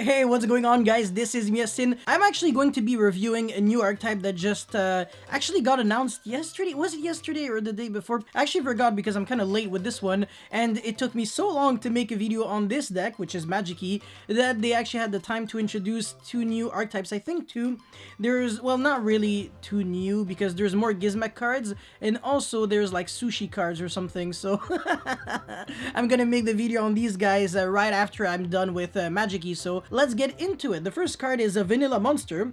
Hey, what's going on, guys? This is Miasin. I'm actually going to be reviewing a new archetype that just actually got announced yesterday. Was it yesterday or the day before? I actually forgot because I'm kind of late with this one, and it took me so long to make a video on this deck, which is Magikey, that they actually had the time to introduce two new archetypes. I think two. There's, well, not really two new because there's more Gizmek cards, and also there's like sushi cards or something. So I'm gonna make the video on these guys right after I'm done with Magikey. So let's get into it. The first card is a vanilla monster.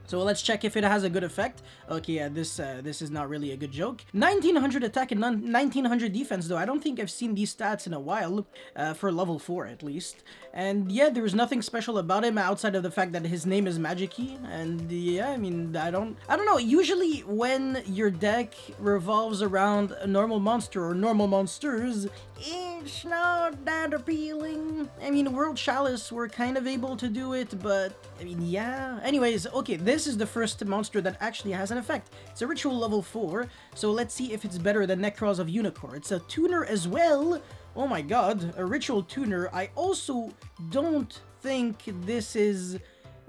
So let's check if it has a good effect. Okay, yeah, this is not really a good joke. 1900 attack and 1900 defense, though. I don't think I've seen these stats in a while, for level 4 at least. And yeah, there's nothing special about him outside of the fact that his name is Magikey. And yeah, I mean, I don't know. Usually when your deck revolves around a normal monster or normal monsters, it's not that appealing. I mean, World Chalice were kind of able to do it, but I mean, yeah. Anyways, okay, this is the first monster that actually has an effect. It's a ritual level 4, so let's see if it's better than Necros of Unicorn. It's a tuner as well. Oh my god, a ritual tuner. I also don't think this is...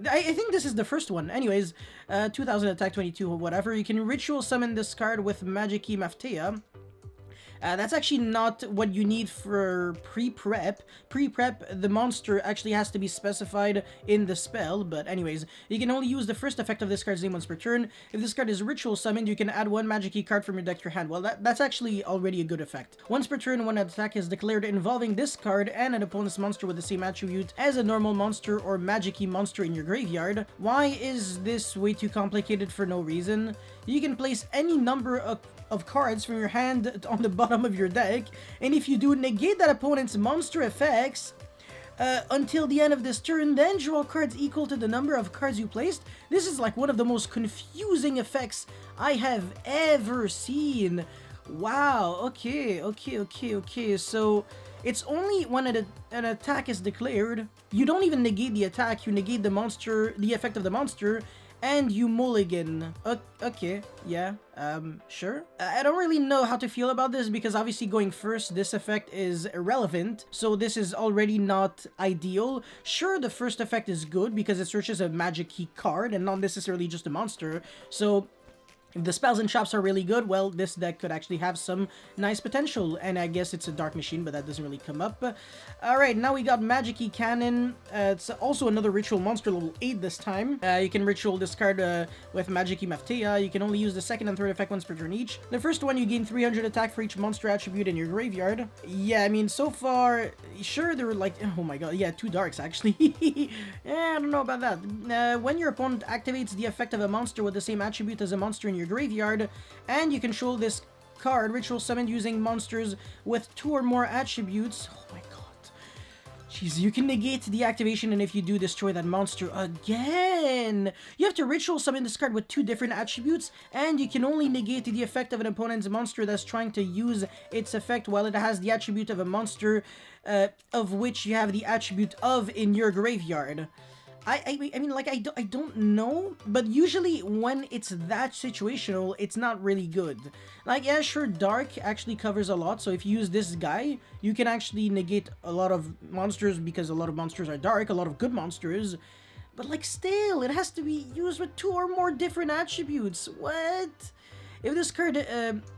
I think this is the first one. Anyways, 2000 attack, 22 or whatever. You can ritual summon this card with Magikey Maftea. That's actually not what you need for pre-prep. Pre-prep, the monster actually has to be specified in the spell, but anyways, you can only use the first effect of this card's name once per turn. If this card is ritual summoned, you can add one Magikey card from your deck to your hand. Well, that's actually already a good effect. Once per turn, one attack is declared involving this card and an opponent's monster with the same attribute as a normal monster or Magikey monster in your graveyard. Why is this way too complicated for no reason? You can place any number of cards from your hand on the bottom of your deck, and if you do, negate that opponent's monster effects until the end of this turn, then draw cards equal to the number of cards you placed. This is like one of the most confusing effects I have ever seen. Wow, okay, so it's only when an attack is declared. You don't even negate the attack, you negate the monster, the effect of the monster, and you mulligan. Okay, yeah, sure. I don't really know how to feel about this because obviously going first, this effect is irrelevant, so this is already not ideal. Sure, the first effect is good because it searches a Magikey card and not necessarily just a monster, so if the spells and traps are really good, well, this deck could actually have some nice potential. And I guess it's a Dark Machine, but that doesn't really come up. Alright, now we got Magikey Cannon. It's also another Ritual Monster, level 8 this time. You can Ritual this card with Magikey Maftea. You can only use the second and third effect once per turn each. The first one, you gain 300 attack for each monster attribute in your graveyard. Yeah, I mean, so far, sure, there were like, oh my god, yeah, 2 Darks, actually. Yeah, I don't know about that. When your opponent activates the effect of a monster with the same attribute as a monster in your graveyard, and you control this card, ritual summoned using monsters with 2 or more attributes. Oh my god. Jeez, you can negate the activation, and if you do, destroy that monster again. You have to ritual summon this card with 2 different attributes, and you can only negate the effect of an opponent's monster that's trying to use its effect while it has the attribute of a monster of which you have the attribute of in your graveyard. I mean, like, I don't know, but usually when it's that situational, it's not really good. Like, yeah, sure, Dark actually covers a lot, so if you use this guy, you can actually negate a lot of monsters because a lot of monsters are Dark, a lot of good monsters, but, like, still, it has to be used with 2 or more different attributes. What? If this card,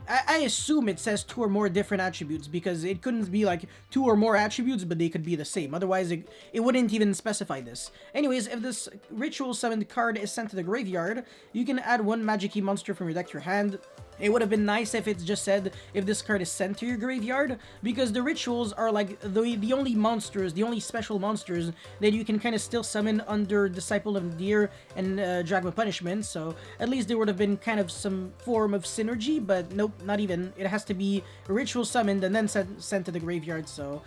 I assume it says 2 or more different attributes because it couldn't be like 2 or more attributes, but they could be the same. Otherwise, it wouldn't even specify this. Anyways, if this ritual summoned card is sent to the graveyard, you can add 1 Magikey monster from your deck to your hand. It would have been nice if it just said if this card is sent to your graveyard, because the rituals are like the only monsters, the only special monsters that you can kind of still summon under Disciple of Deer and Dragma Punishment, so at least there would have been kind of some form of synergy, but nope, not even. It has to be ritual summoned and then sent to the graveyard, so...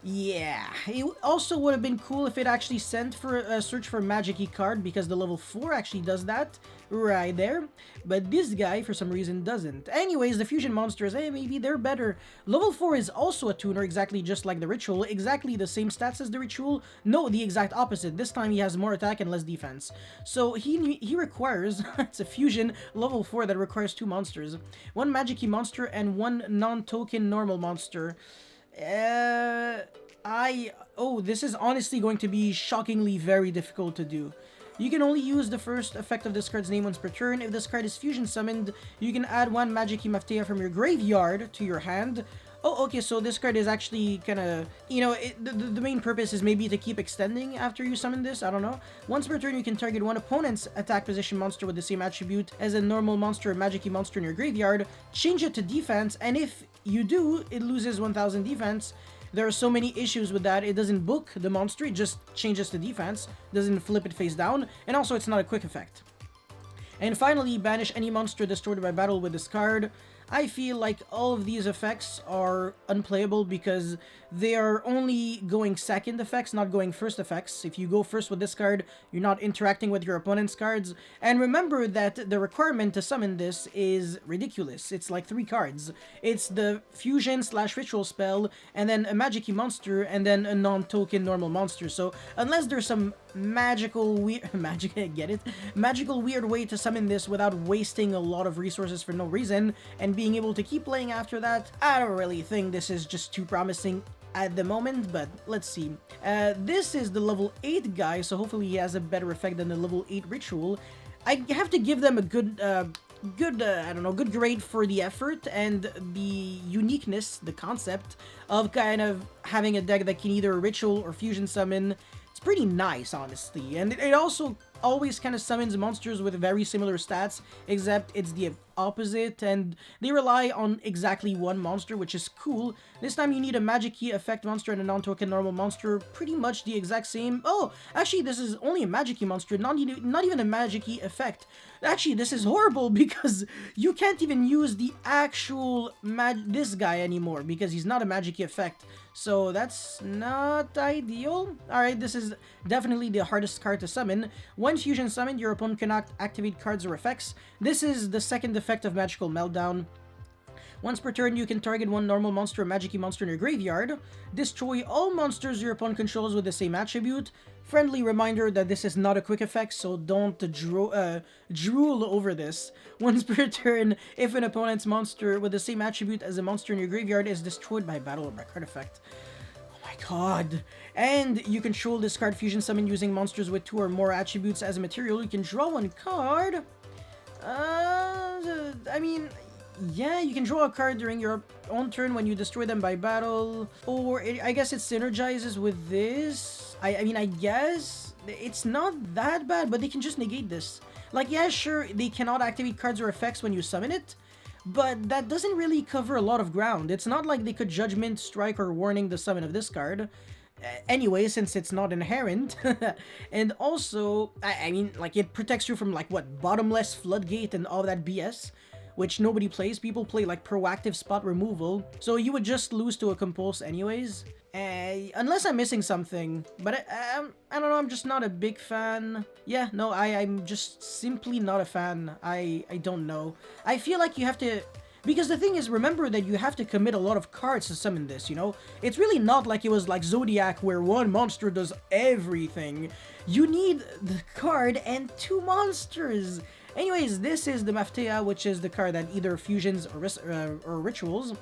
yeah, it also would have been cool if it actually sent for a search for Magikey card, because the level 4 actually does that right there, but this guy for some reason doesn't. Anyways, the fusion monsters, hey, maybe they're better. Level 4 is also a tuner, exactly just like the ritual, exactly the same stats as the ritual. No, the exact opposite. This time he has more attack and less defense. So he requires, it's a fusion level 4 that requires 2 monsters. 1 Magikey monster and 1 non-token normal monster. Oh, this is honestly going to be shockingly very difficult to do. You can only use the first effect of this card's name once per turn. If this card is fusion summoned, you can add one Magikey Maftea from your graveyard to your hand. Oh, okay, so this card is actually kind of, you know, the main purpose is maybe to keep extending after you summon this, I don't know. Once per turn, you can target one opponent's attack position monster with the same attribute as a normal monster or Magikey monster in your graveyard, change it to defense, and if you do, it loses 1000 defense. There are so many issues with that. It doesn't book the monster, it just changes to defense, doesn't flip it face down, and also it's not a quick effect. And finally, banish any monster destroyed by battle with this card. I feel like all of these effects are unplayable because they are only going second effects, not going first effects. If you go first with this card, you're not interacting with your opponent's cards. And remember that the requirement to summon this is ridiculous. It's like 3 cards. It's the fusion/ritual spell, and then a Magikey monster, and then a non-token normal monster. So unless there's some magical weird magical weird way to summon this without wasting a lot of resources for no reason and being able to keep playing after that, I don't really think this is just too promising at the moment, but let's see. This is the level 8 guy, so hopefully he has a better effect than the level 8 ritual. I have to give them a good good grade for the effort and the uniqueness, the concept of kind of having a deck that can either ritual or fusion summon. It's pretty nice, honestly, and it also always kind of summons monsters with very similar stats, except it's the opposite, and they rely on exactly one monster, which is cool. This time you need a Magikey effect monster and a non-token normal monster, pretty much the exact same. Oh, actually, this is only a Magikey monster, not even a Magikey effect. Actually, this is horrible because you can't even use the actual this guy anymore because he's not a Magikey effect. So that's not ideal. Alright, this is definitely the hardest card to summon. When fusion summoned, your opponent cannot activate cards or effects. This is the second effect of Magical Meltdown. Once per turn, you can target one normal monster or Magikey monster in your graveyard. Destroy all monsters your opponent controls with the same attribute. Friendly reminder that this is not a quick effect, so don't drool over this. Once per turn, if an opponent's monster with the same attribute as a monster in your graveyard is destroyed by battle or by card effect. Oh my god. And you control this card fusion summon using monsters with 2 or more attributes as a material. You can draw 1 card. I mean, yeah, you can draw a card during your own turn when you destroy them by battle. Or I guess it synergizes with this. I mean, I guess it's not that bad, but they can just negate this. Like, yeah, sure, they cannot activate cards or effects when you summon it, but that doesn't really cover a lot of ground. It's not like they could Judgment, Strike, or Warning the summon of this card. Anyway, since it's not inherent. And also, I mean, like, it protects you from, like, what, Bottomless Floodgate and all that BS, which nobody plays. People play, like, proactive spot removal, so you would just lose to a Compulse anyways. Unless I'm missing something, but I don't know, I'm just not a big fan. Yeah, no, I'm just simply not a fan. I don't know. I feel like you have to... Because the thing is, remember that you have to commit a lot of cards to summon this, you know? It's really not like it was like Zodiac where one monster does everything. You need the card and 2 monsters. Anyways, this is the Maftea, which is the card that either fusions or rituals.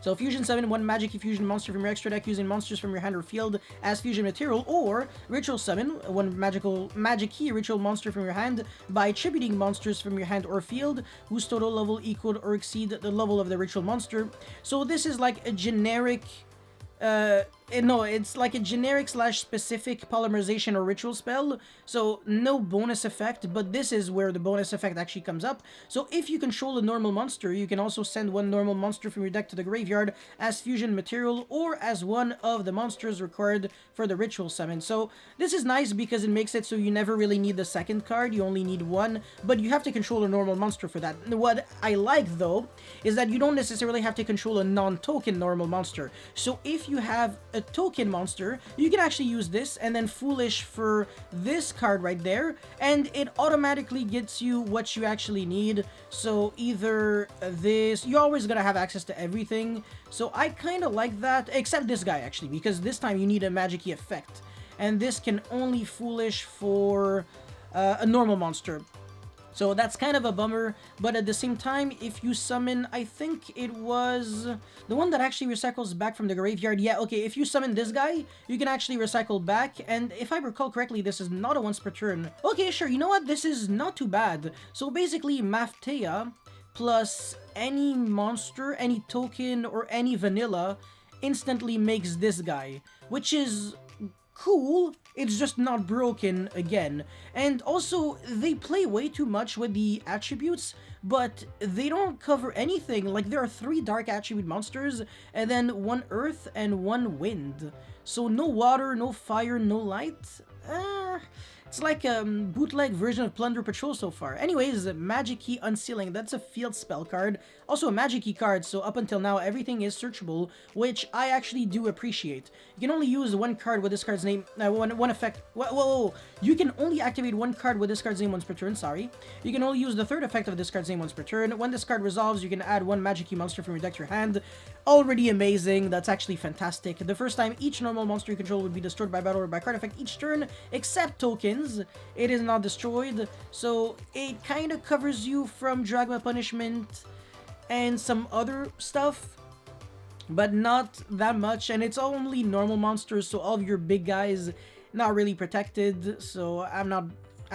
So fusion summon 1 Magikey fusion monster from your extra deck using monsters from your hand or field as fusion material, or ritual summon 1 Magikey ritual monster from your hand by attributing monsters from your hand or field whose total level equal or exceed the level of the ritual monster. So this is like a generic no, it's like a generic / specific polymerization or ritual spell, so no bonus effect, but this is where the bonus effect actually comes up. So if you control a normal monster, you can also send 1 normal monster from your deck to the graveyard as fusion material or as one of the monsters required for the ritual summon. So this is nice because it makes it so you never really need the second card, you only need 1, but you have to control a normal monster for that. What I like, though, is that you don't necessarily have to control a non-token normal monster. So if you have a token monster, you can actually use this and then Foolish for this card right there, and it automatically gets you what you actually need. So either this, you're always gonna have access to everything, so I kind of like that, except this guy actually, because this time you need a Magikey effect, and this can only Foolish for a normal monster. So that's kind of a bummer, but at the same time, if you summon, I think it was the one that actually recycles back from the graveyard. Yeah, okay, if you summon this guy, you can actually recycle back, and if I recall correctly, this is not a once per turn. Okay, sure, you know what? This is not too bad. So basically, Maftea plus any monster, any token, or any vanilla instantly makes this guy, which is cool. It's just not broken again. And also, they play way too much with the attributes, but they don't cover anything. Like, there are 3 dark attribute monsters, and then 1 earth and 1 wind. So no water, no fire, no light. It's like a bootleg version of Plunder Patrol so far. Anyways, Magikey Unsealing, that's a field spell card. Also a Magikey card, so up until now everything is searchable, which I actually do appreciate. You can only use 1 card with this card's name, one effect. Whoa. You can only activate 1 card with this card's name once per turn, sorry. You can only use the 3rd effect of this card's name once per turn. When this card resolves, you can add 1 Magikey monster from your deck to your hand. Already amazing, that's actually fantastic. The first time each normal monster you control would be destroyed by battle or by card effect each turn, except tokens. It is not destroyed, so it kind of covers you from Dragma Punishment and some other stuff, but not that much, and it's only normal monsters, so all of your big guys not really protected, so I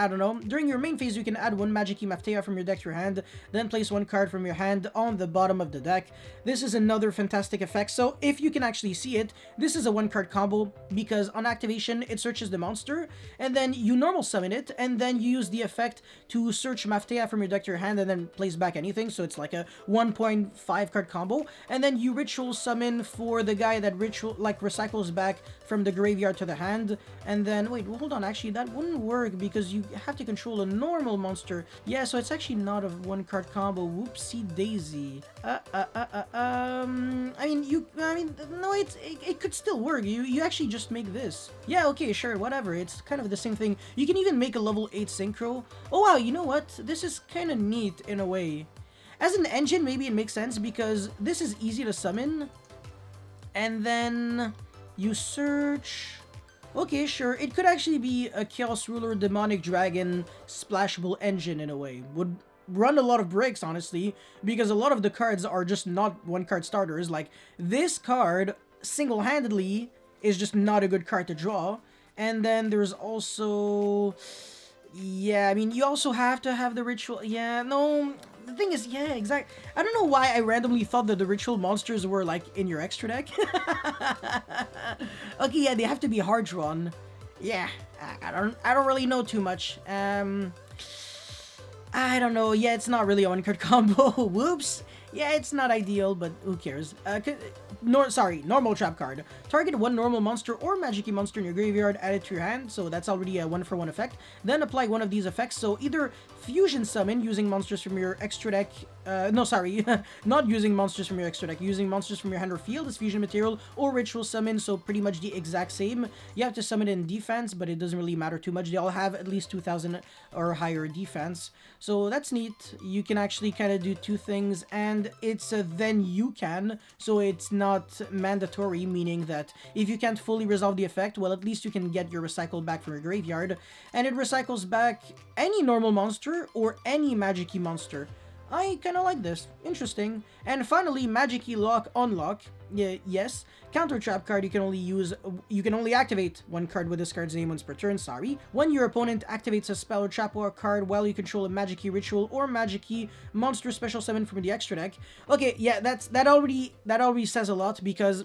don't know. During your main phase, you can add 1 Magikey Maftea from your deck to your hand, then place 1 card from your hand on the bottom of the deck. This is another fantastic effect, so if you can actually see it, this is a 1-card combo, because on activation, it searches the monster, and then you normal summon it, and then you use the effect to search Maftea from your deck to your hand, and then place back anything, so it's like a 1.5 card combo, and then you ritual summon for the guy that recycles back from the graveyard to the hand, and then, wait, well, hold on, actually, that wouldn't work, because you have to control a normal monster. Yeah, so it's actually not a 1-card combo. Whoopsie daisy. I mean, no, it could still work. You actually just make this. Yeah, okay, sure, whatever. It's kind of the same thing. You can even make a level 8 synchro. Oh wow, you know what? This is kind of neat in a way. As an engine, maybe it makes sense because this is easy to summon. And then you search. Okay, sure, it could actually be a Chaos Ruler Demonic Dragon splashable engine in a way. Would run a lot of breaks, honestly, because a lot of the cards are just not 1-card starters. Like, this card, single-handedly, is just not a good card to draw. And then there's also... Yeah, I mean, you also have to have the ritual... Yeah, no... The thing is, yeah, exactly. I don't know why I randomly thought that the ritual monsters were, like, in your extra deck. Okay, yeah, they have to be hard drawn. Yeah, I don't really know too much. I don't know. Yeah, it's not really a 1-card combo. Whoops. Yeah, it's not ideal, but who cares? Normal trap card. Target 1 normal monster or Magikey monster in your graveyard, add it to your hand, so that's already a 1-for-1 effect. Then apply one of these effects, so either fusion summon using monsters from your extra deck, not using monsters from your extra deck, using monsters from your hand or field as fusion material, or ritual summon, so pretty much the exact same. You have to summon it in defense, but it doesn't really matter too much. They all have at least 2,000 or higher defense, so that's neat. You can actually kind of do 2 things, and it's a then you can, so it's not mandatory, meaning that if you can't fully resolve the effect, well, at least you can get your recycle back from your graveyard, and it recycles back any normal monster or any Magikey monster. I kind of like this. Interesting. And finally, Magikey Lock Unlock. Yeah, yes. Counter trap card you can only activate 1 card with this card's name once per turn, sorry. When your opponent activates a spell or trap or card while you control a Magikey ritual or Magikey monster special summon from the extra deck. Okay, yeah, that already says a lot, because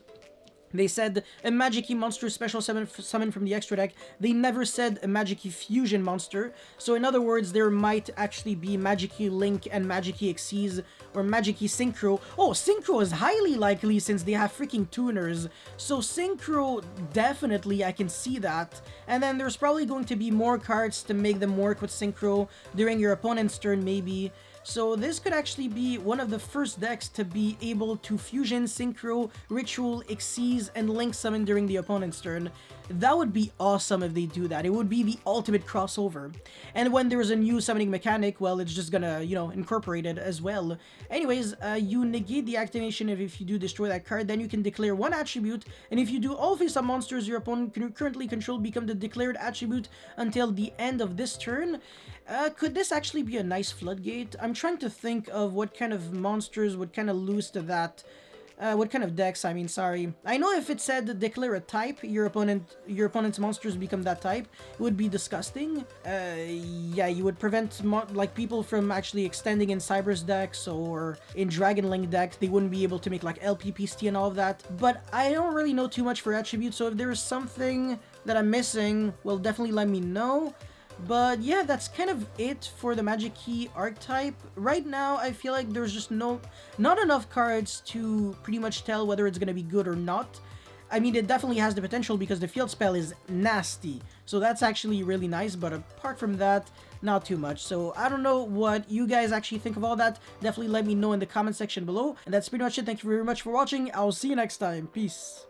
they said a Magikey monster special summon from the extra deck. They never said a Magikey fusion monster. So in other words, there might actually be Magikey Link and Magikey Xyz or Magikey Synchro. Oh, Synchro is highly likely since they have freaking tuners. So Synchro, definitely, I can see that. And then there's probably going to be more cards to make them work with Synchro during your opponent's turn, maybe. So this could actually be one of the first decks to be able to fusion, synchro, ritual, Xyz, and link summon during the opponent's turn. That would be awesome if they do that. It would be the ultimate crossover. And when there's a new summoning mechanic, well, it's just gonna, you know, incorporate it as well. Anyways, you negate the activation if you do destroy that card, then you can declare one attribute, and if you do, all face-up monsters your opponent currently control become the declared attribute until the end of this turn. Could this actually be a nice floodgate? I'm trying to think of what kind of monsters would kind of lose to that. What kind of decks, I mean, sorry. I know if it said declare a type, your opponent's monsters become that type, it would be disgusting. Yeah, you would prevent, like, people from actually extending in Cyber's decks or in Dragon Link decks. They wouldn't be able to make, like, LPPST and all of that. But I don't really know too much for attributes, so if there is something that I'm missing, well, definitely let me know. But yeah, that's kind of it for the Magikey archetype. Right now, I feel like there's just not enough cards to pretty much tell whether it's going to be good or not. I mean, it definitely has the potential because the field spell is nasty. So that's actually really nice, but apart from that, not too much. So I don't know what you guys actually think of all that. Definitely let me know in the comment section below. And that's pretty much it. Thank you very much for watching. I'll see you next time. Peace.